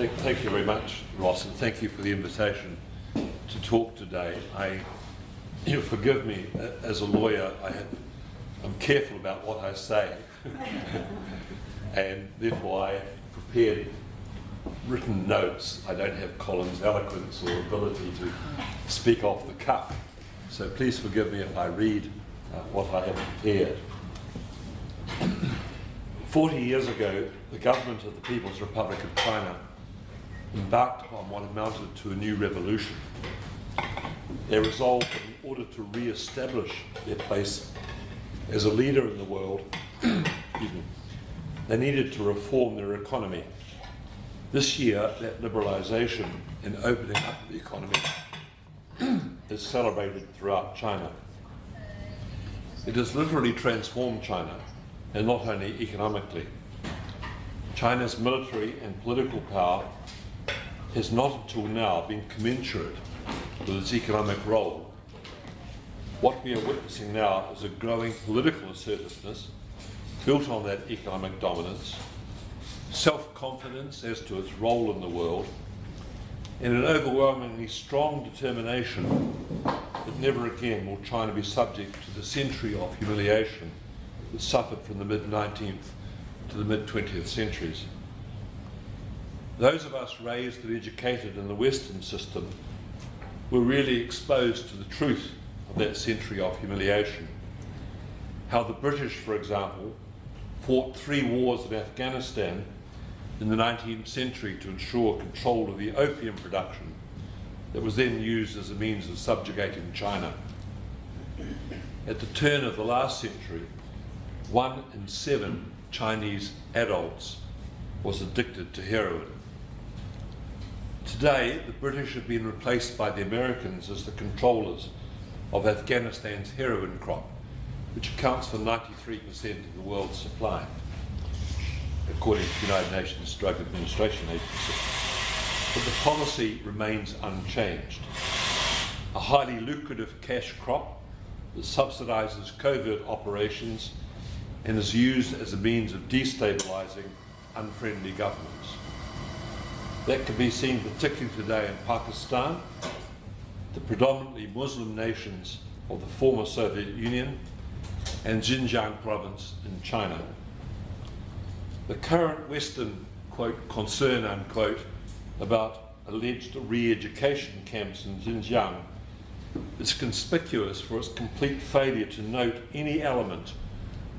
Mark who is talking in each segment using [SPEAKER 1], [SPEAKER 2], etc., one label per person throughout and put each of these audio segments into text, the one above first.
[SPEAKER 1] Thank you very much, Ross, and thank you for the invitation to talk today. You'll forgive me, as a lawyer, I'm careful about what I say, and therefore I have prepared written notes. I don't have Colin's eloquence or ability to speak off the cuff, so please forgive me if I read what I have prepared. 40 years ago, the government of the People's Republic of China embarked upon what amounted to a new revolution. They resolved that in order to re-establish their place as a leader in the world, they needed to reform their economy. This year, that liberalisation and opening up the economy is celebrated throughout China. It has literally transformed China, and not only economically. China's military and political power has not until now been commensurate with its economic role. What we are witnessing now is a growing political assertiveness built on that economic dominance, self-confidence as to its role in the world, and an overwhelmingly strong determination that never again will China be subject to the century of humiliation that suffered from the mid-19th to the mid-20th centuries. Those of us raised and educated in the Western system were really exposed to the truth of that century of humiliation. How the British, for example, fought 3 wars in Afghanistan in the 19th century to ensure control of the opium production that was then used as a means of subjugating China. At the turn of the last century, 1 in 7 Chinese adults was addicted to heroin. Today, the British have been replaced by the Americans as the controllers of Afghanistan's heroin crop, which accounts for 93% of the world's supply, according to the United Nations Drug Administration Agency. But the policy remains unchanged. A highly lucrative cash crop that subsidises covert operations and is used as a means of destabilising unfriendly governments. That can be seen particularly today in Pakistan, the predominantly Muslim nations of the former Soviet Union, and Xinjiang province in China. The current Western, quote, concern, unquote, about alleged re-education camps in Xinjiang is conspicuous for its complete failure to note any element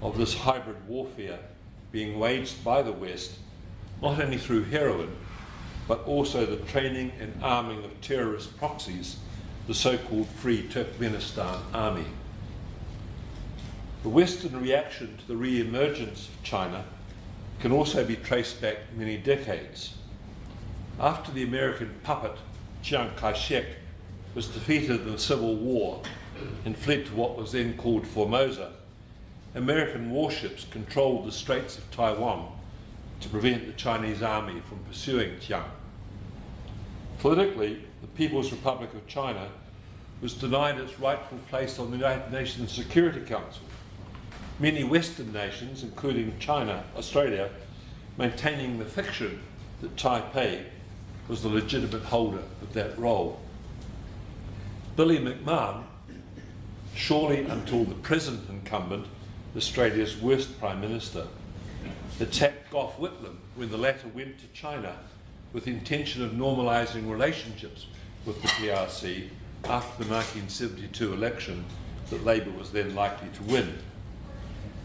[SPEAKER 1] of this hybrid warfare being waged by the West, not only through heroin, but also the training and arming of terrorist proxies, the so-called Free Turkmenistan Army. The Western reaction to the re-emergence of China can also be traced back many decades. After the American puppet Chiang Kai-shek was defeated in the Civil War and fled to what was then called Formosa, American warships controlled the Straits of Taiwan to prevent the Chinese army from pursuing Chiang. Politically, the People's Republic of China was denied its rightful place on the United Nations Security Council. Many Western nations, including China, Australia, maintaining the fiction that Taipei was the legitimate holder of that role. Billy McMahon, surely until the present incumbent, Australia's worst Prime Minister, attacked Gough Whitlam when the latter went to China with the intention of normalising relationships with the PRC after the 1972 election that Labour was then likely to win.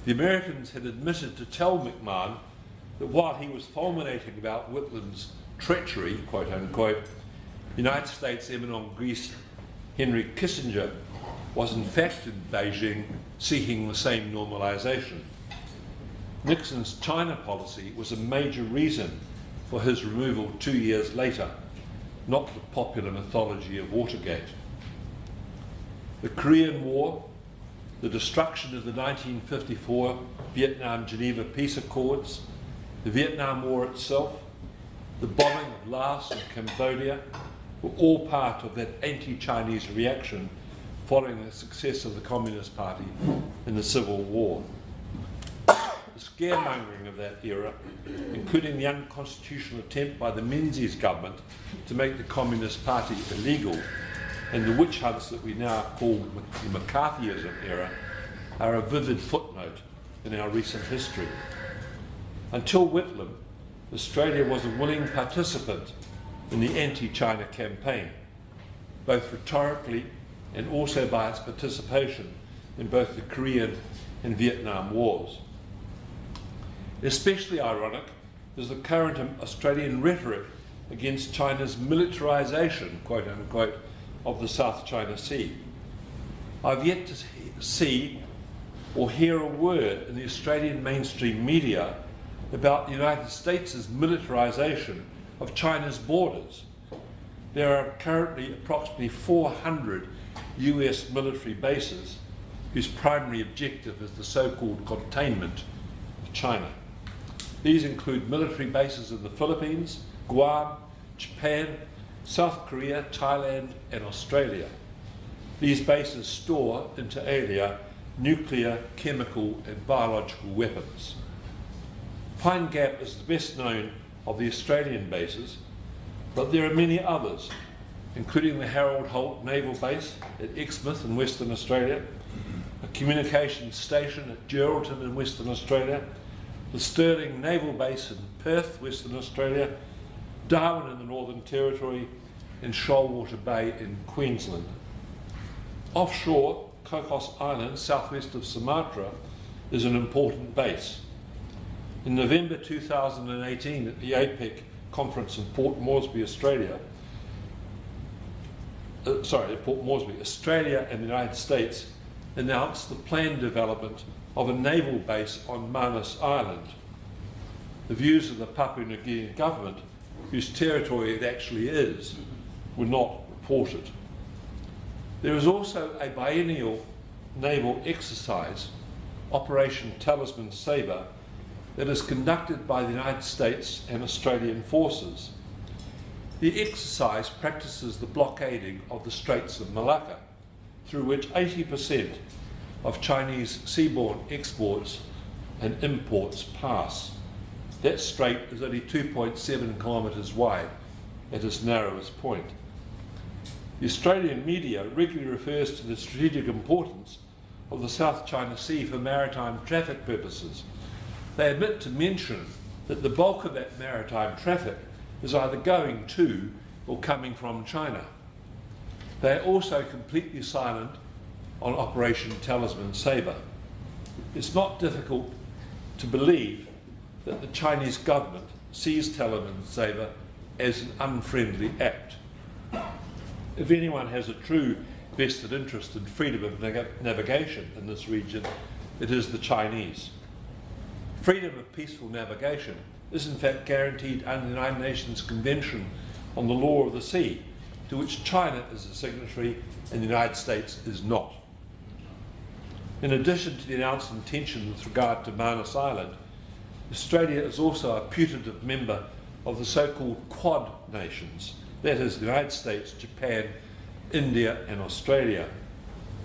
[SPEAKER 1] The Americans had admitted to tell McMahon that while he was fulminating about Whitlam's treachery, quote unquote, United States Eminem Henry Kissinger was in fact in Beijing seeking the same normalisation. Nixon's China policy was a major reason for his removal 2 years later, not the popular mythology of Watergate. The Korean War, the destruction of the 1954 Vietnam-Geneva Peace Accords, the Vietnam War itself, the bombing of Laos and Cambodia were all part of that anti-Chinese reaction following the success of the Communist Party in the Civil War. the scaremongering of that era, including the unconstitutional attempt by the Menzies government to make the Communist Party illegal, and the witch hunts that we now call the McCarthyism era, are a vivid footnote in our recent history. Until Whitlam, Australia was a willing participant in the anti-China campaign, both rhetorically and also by its participation in both the Korean and Vietnam wars. Especially ironic is the current Australian rhetoric against China's militarisation, quote unquote, of the South China Sea. I've yet to see or hear a word in the Australian mainstream media about the United States' militarisation of China's borders. There are currently approximately 400 US military bases whose primary objective is the so-called containment of China. These include military bases in the Philippines, Guam, Japan, South Korea, Thailand, and Australia. These bases store, inter alia, nuclear, chemical, and biological weapons. Pine Gap is the best known of the Australian bases, but there are many others, including the Harold Holt Naval Base at Exmouth in Western Australia, a communications station at Geraldton in Western Australia, the Stirling Naval Base in Perth, Western Australia, Darwin in the Northern Territory, and Shoalwater Bay in Queensland. Offshore, Cocos Island, southwest of Sumatra, is an important base. In November 2018, at the APEC conference in Port Moresby, Australia, Australia and the United States announced the planned development of a naval base on Manus Island. The views of the Papua New Guinea government, whose territory it actually is, were not reported. There is also a biennial naval exercise, Operation Talisman Sabre, that is conducted by the United States and Australian forces. The exercise practices the blockading of the Straits of Malacca, through which 80% of Chinese seaborne exports and imports pass. That strait is only 2.7 kilometres wide at its narrowest point. The Australian media regularly refers to the strategic importance of the South China Sea for maritime traffic purposes. They omit to mention that the bulk of that maritime traffic is either going to or coming from China. They are also completely silent on Operation Talisman Sabre. It's not difficult to believe that the Chinese government sees Talisman Sabre as an unfriendly act. If anyone has a true vested interest in freedom of navigation in this region, it is the Chinese. Freedom of peaceful navigation is in fact guaranteed under the United Nations Convention on the Law of the Sea, to which China is a signatory and the United States is not. In addition to the announced intention with regard to Manus Island, Australia is also a putative member of the so-called Quad nations, that is, the United States, Japan, India, and Australia.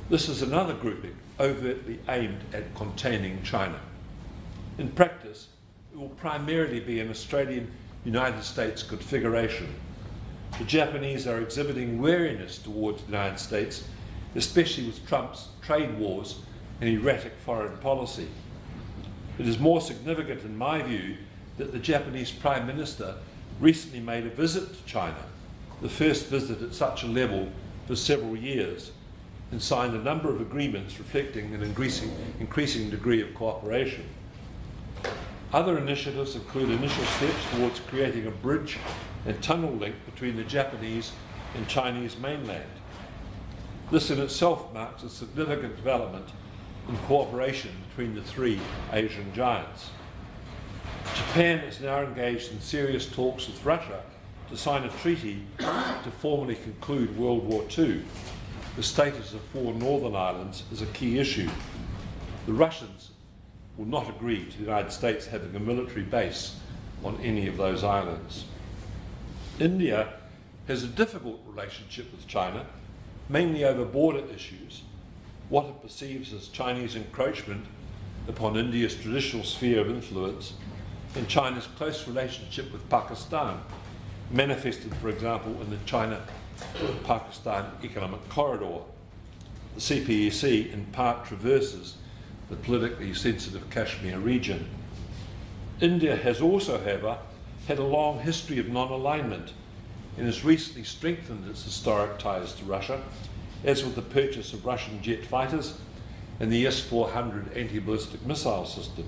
[SPEAKER 1] This is another grouping overtly aimed at containing China. In practice, it will primarily be an Australian-United States configuration. The Japanese are exhibiting wariness towards the United States, especially with Trump's trade wars and erratic foreign policy. It is more significant, in my view, that the Japanese Prime Minister recently made a visit to China, the first visit at such a level for several years, and signed a number of agreements reflecting an increasing degree of cooperation. Other initiatives include initial steps towards creating a bridge and tunnel link between the Japanese and Chinese mainland. This in itself marks a significant development in cooperation between the three Asian giants. Japan is now engaged in serious talks with Russia to sign a treaty to formally conclude World War II. The status of 4 northern islands is a key issue. The Russians will not agree to the United States having a military base on any of those islands. India has a difficult relationship with China, mainly over border issues, what it perceives as Chinese encroachment upon India's traditional sphere of influence and China's close relationship with Pakistan, manifested, for example, in the China-Pakistan Economic Corridor. The CPEC in part traverses the politically sensitive Kashmir region. India has also, however, had a long history of non-alignment and has recently strengthened its historic ties to Russia, as with the purchase of Russian jet fighters and the S-400 anti-ballistic missile system.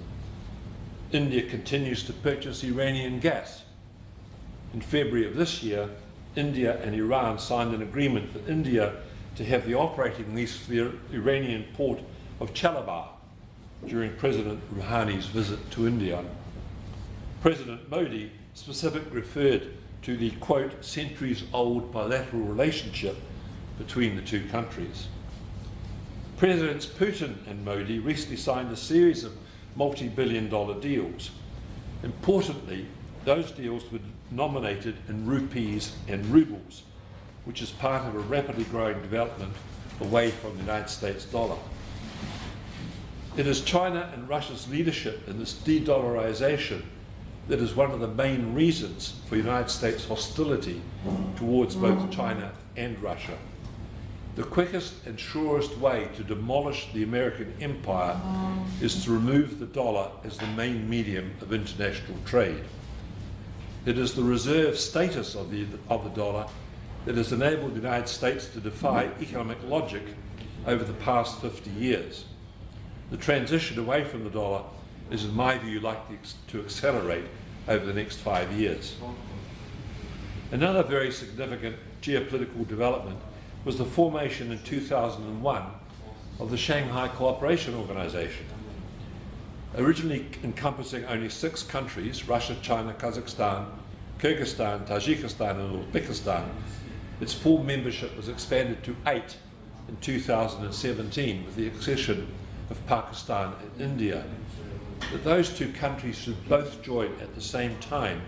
[SPEAKER 1] India continues to purchase Iranian gas. In February of this year, India and Iran signed an agreement for India to have the operating lease for the Iranian port of Chalabah during President Rouhani's visit to India. President Modi specifically referred to the, quote, centuries-old bilateral relationship between the two countries. Presidents Putin and Modi recently signed a series of multi-billion-dollar deals. Importantly, those deals were denominated in rupees and rubles, which is part of a rapidly growing development away from the United States dollar. It is China and Russia's leadership in this de-dollarization that is one of the main reasons for United States hostility towards both China and Russia. The quickest and surest way to demolish the American empire is to remove the dollar as the main medium of international trade. It is the reserve status of the dollar that has enabled the United States to defy economic logic over the past 50 years. The transition away from the dollar is, in my view, likely to accelerate over the next 5 years. Another very significant geopolitical development was the formation in 2001 of the Shanghai Cooperation Organization. Originally encompassing only 6 countries, Russia, China, Kazakhstan, Kyrgyzstan, Tajikistan and Uzbekistan, its full membership was expanded to 8 in 2017 with the accession of Pakistan and India. That those two countries should both join at the same time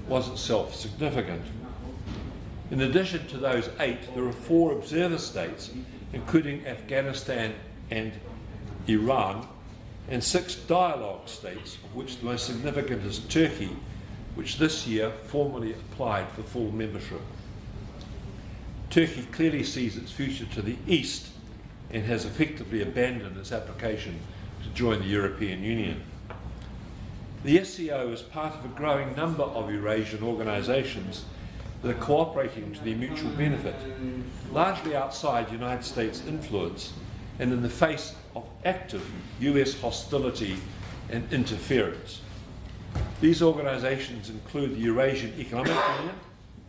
[SPEAKER 1] was itself significant. In addition to those 8, there are 4 observer states, including Afghanistan and Iran, and 6 dialogue states, of which the most significant is Turkey, which this year formally applied for full membership. Turkey clearly sees its future to the east and has effectively abandoned its application to join the European Union. The SCO is part of a growing number of Eurasian organisations that are cooperating to their mutual benefit, largely outside United States influence and in the face of active US hostility and interference. These organisations include the Eurasian Economic Union,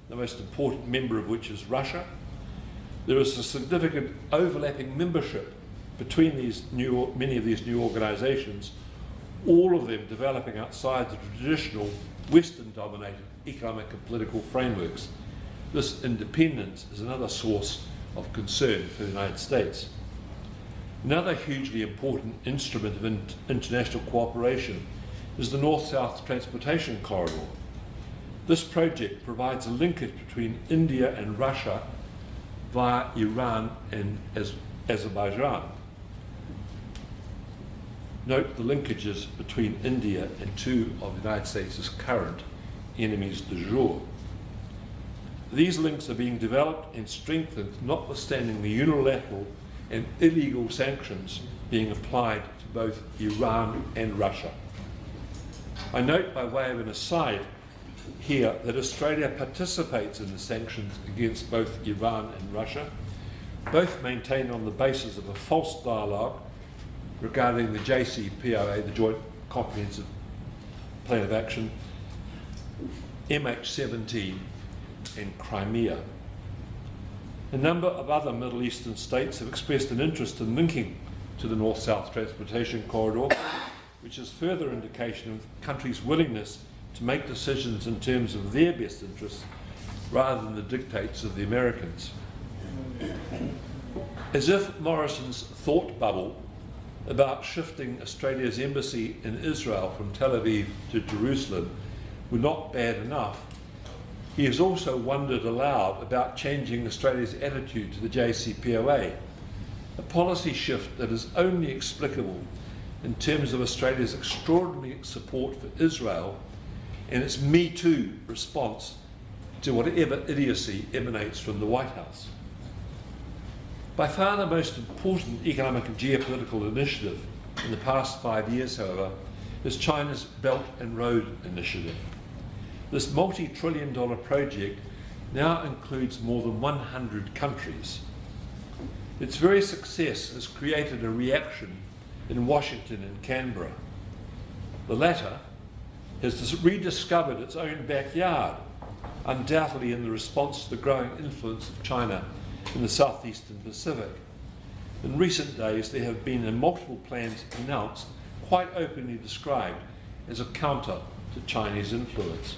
[SPEAKER 1] the most important member of which is Russia. There is a significant overlapping membership between many of these new organisations, all of them developing outside the traditional Western-dominated economic and political frameworks. This independence is another source of concern for the United States. Another hugely important instrument of international cooperation is the North-South Transportation Corridor. This project provides a linkage between India and Russia via Iran and Azerbaijan. Note the linkages between India and 2 of the United States' current enemies du jour. These links are being developed and strengthened, notwithstanding the unilateral and illegal sanctions being applied to both Iran and Russia. I note, by way of an aside here, that Australia participates in the sanctions against both Iran and Russia, both maintained on the basis of a false dialogue regarding the JCPOA, the Joint Comprehensive Plan of Action, MH17 and Crimea. A number of other Middle Eastern states have expressed an interest in linking to the North-South Transportation Corridor, which is further indication of the country's willingness to make decisions in terms of their best interests rather than the dictates of the Americans. As if Morrison's thought bubble about shifting Australia's embassy in Israel from Tel Aviv to Jerusalem were not bad enough, he has also wondered aloud about changing Australia's attitude to the JCPOA, a policy shift that is only explicable in terms of Australia's extraordinary support for Israel and its Me Too response to whatever idiocy emanates from the White House. By far the most important economic and geopolitical initiative in the past 5 years, however, is China's Belt and Road Initiative. This multi-trillion-dollar project now includes more than 100 countries. Its very success has created a reaction in Washington and Canberra. The latter has rediscovered its own backyard, undoubtedly in the response to the growing influence of China in the southeastern Pacific. In recent days, there have been multiple plans announced, quite openly described as a counter to Chinese influence.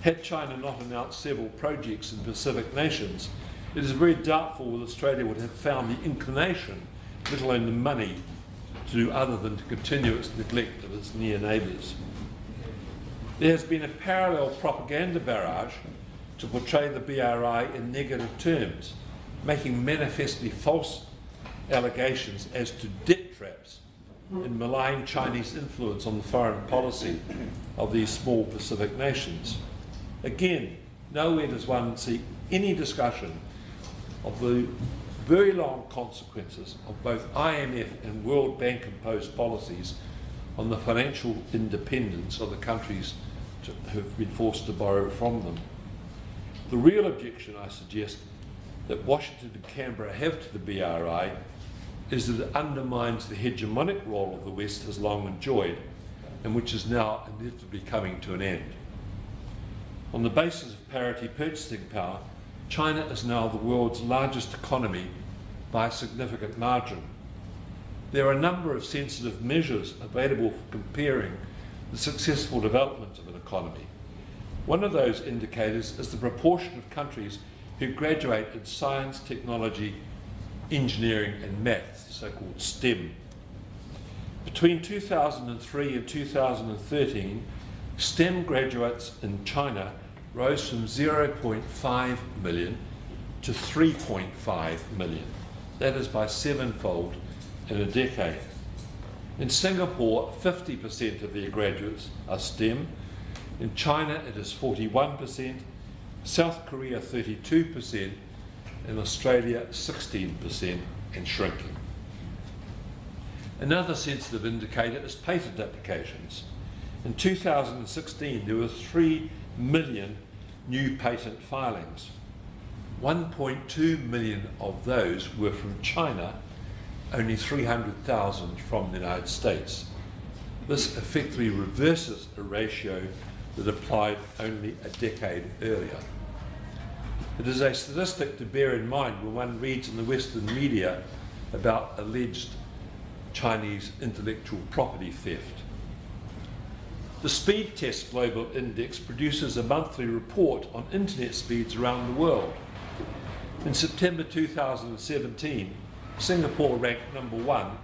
[SPEAKER 1] Had China not announced several projects in Pacific nations, it is very doubtful whether Australia would have found the inclination, let alone the money, to do other than to continue its neglect of its near neighbours. There has been a parallel propaganda barrage to portray the BRI in negative terms, making manifestly false allegations as to debt traps and malign Chinese influence on the foreign policy of these small Pacific nations. Again, nowhere does one see any discussion of the very long consequences of both IMF and World Bank imposed policies on the financial independence of the countries who have been forced to borrow from them. The real objection, I suggest, that Washington and Canberra have to the BRI is that it undermines the hegemonic role of the West has long enjoyed and which is now inevitably coming to an end. On the basis of parity purchasing power, China is now the world's largest economy by a significant margin. There are a number of sensitive measures available for comparing the successful development of an economy. One of those indicators is the proportion of countries who graduate in science, technology, engineering and maths, so-called STEM. Between 2003 and 2013, STEM graduates in China rose from 0.5 million to 3.5 million. That is by sevenfold in a decade. In Singapore, 50% of their graduates are STEM. In China, it is 41%, South Korea 32%, and Australia 16% and shrinking. Another sensitive indicator is patent applications. In 2016, there were 3 million new patent filings. 1.2 million of those were from China, only 300,000 from the United States. This effectively reverses a ratio that applied only a decade earlier. It is a statistic to bear in mind when one reads in the Western media about alleged Chinese intellectual property theft. The Speed Test Global Index produces a monthly report on internet speeds around the world. In September 2017, Singapore ranked number 1,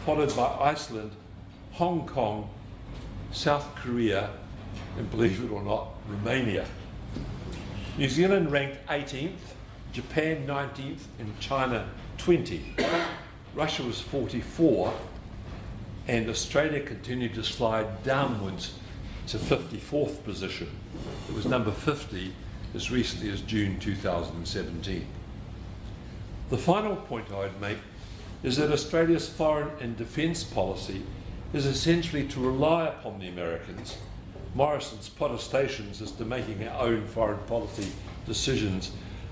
[SPEAKER 1] followed by Iceland, Hong Kong, South Korea, and believe it or not, Romania. New Zealand ranked 18th, Japan 19th, and China 20. Russia was 44, and Australia continued to slide downwards to 54th position. It was number 50 as recently as June 2017. The final point I would make is that Australia's foreign and defence policy is essentially to rely upon the Americans. Morrison's protestations as to making our own foreign policy decisions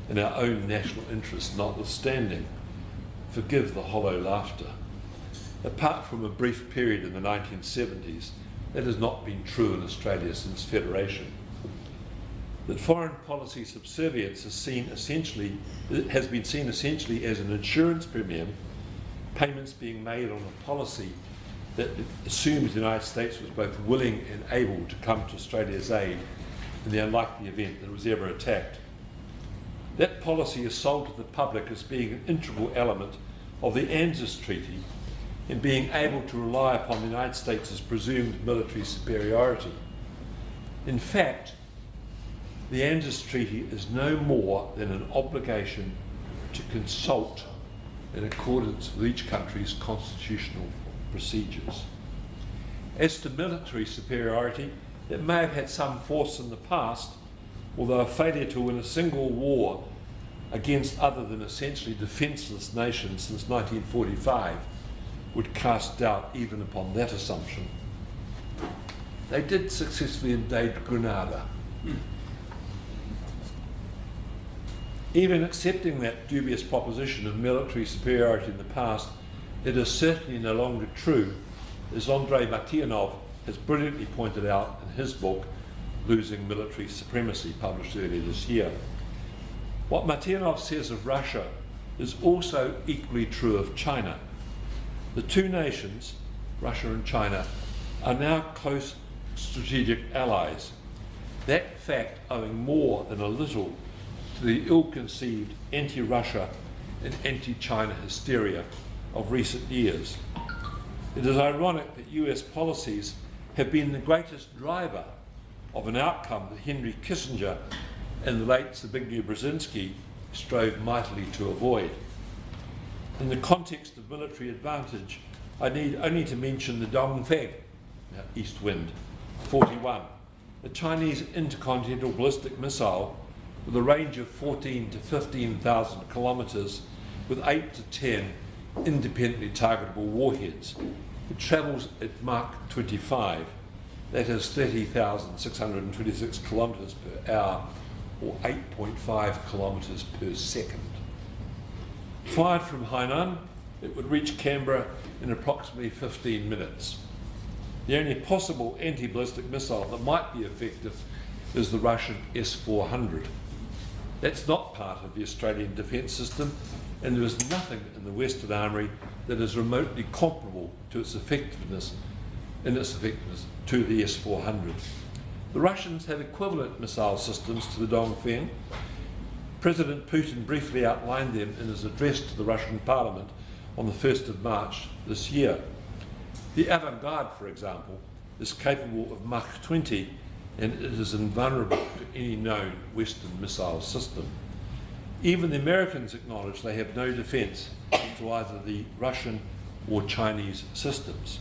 [SPEAKER 1] in our own national interests notwithstanding. Forgive the hollow laughter. Apart from a brief period in the 1970s, that has not been true in Australia since Federation. That foreign policy subservience has been seen essentially as an insurance premium, payments being made on a policy that assumes the United States was both willing and able to come to Australia's aid in the unlikely event that it was ever attacked. That policy is sold to the public as being an integral element of the ANZUS Treaty in being able to rely upon the United States' presumed military superiority. In fact, the ANZUS Treaty is no more than an obligation to consult in accordance with each country's constitutional procedures. As to military superiority, it may have had some force in the past, although a failure to win a single war against other than essentially defenceless nations since 1945 would cast doubt even upon that assumption. They did successfully invade Grenada. Even accepting that dubious proposition of military superiority in the past, it is certainly no longer true, as Andrei Martyanov has brilliantly pointed out in his book, Losing Military Supremacy, published earlier this year. What Martyanov says of Russia is also equally true of China. The two nations, Russia and China, are now close strategic allies. That fact owing more than a little to the ill-conceived anti-Russia and anti-China hysteria of recent years. It is ironic that US policies have been the greatest driver of an outcome that Henry Kissinger and the late Zbigniew Brzezinski strove mightily to avoid. In the context of military advantage, I need only to mention the Dongfeng, East Wind 41, a Chinese intercontinental ballistic missile with a range of 14 to 15,000 kilometres with 8 to 10 independently targetable warheads. It travels at Mach 25, that is 30,626 kilometres per hour or 8.5 kilometres per second. Fired from Hainan, it would reach Canberra in approximately 15 minutes. The only possible anti-ballistic missile that might be effective is the Russian S-400. That's not part of the Australian defence system, and there is nothing in the Western Armoury that is remotely comparable to its effectiveness to the S-400. The Russians have equivalent missile systems to the Dongfeng. President Putin briefly outlined them in his address to the Russian Parliament on the 1st of March this year. The Avangard, for example, is capable of Mach 20, and it is invulnerable to any known Western missile system. Even the Americans acknowledge they have no defence to either the Russian or Chinese systems.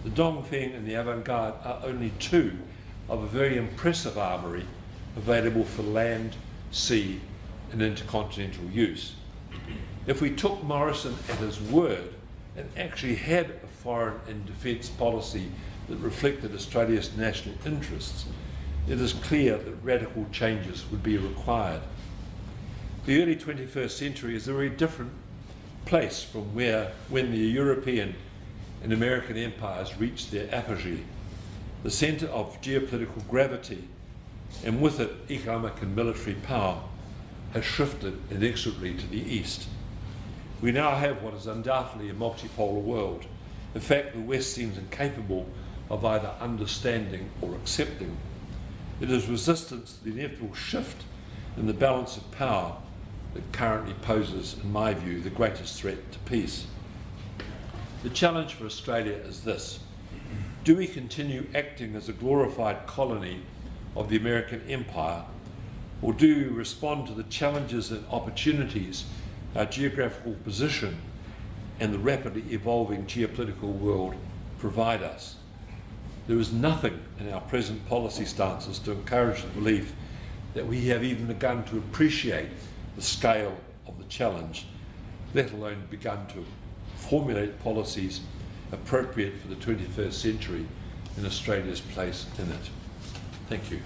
[SPEAKER 1] The Dongfeng and the Avangard are only two of a very impressive armoury available for land, sea and intercontinental use. If we took Morrison at his word and actually had a foreign and defence policy that reflected Australia's national interests, it is clear that radical changes would be required. The early 21st century is a very different place from when the European and American empires reached their apogee. The centre of geopolitical gravity, and with it economic and military power, has shifted inexorably to the east. We now have what is undoubtedly a multipolar world. In fact, the West seems incapable of either understanding or accepting. It is resistance to the inevitable shift in the balance of power that currently poses, in my view, the greatest threat to peace. The challenge for Australia is this: do we continue acting as a glorified colony of the American empire, or do we respond to the challenges and opportunities our geographical position and the rapidly evolving geopolitical world provide us? There is nothing in our present policy stances to encourage the belief that we have even begun to appreciate the scale of the challenge, let alone begun to formulate policies appropriate for the 21st century and Australia's place in it. Thank you.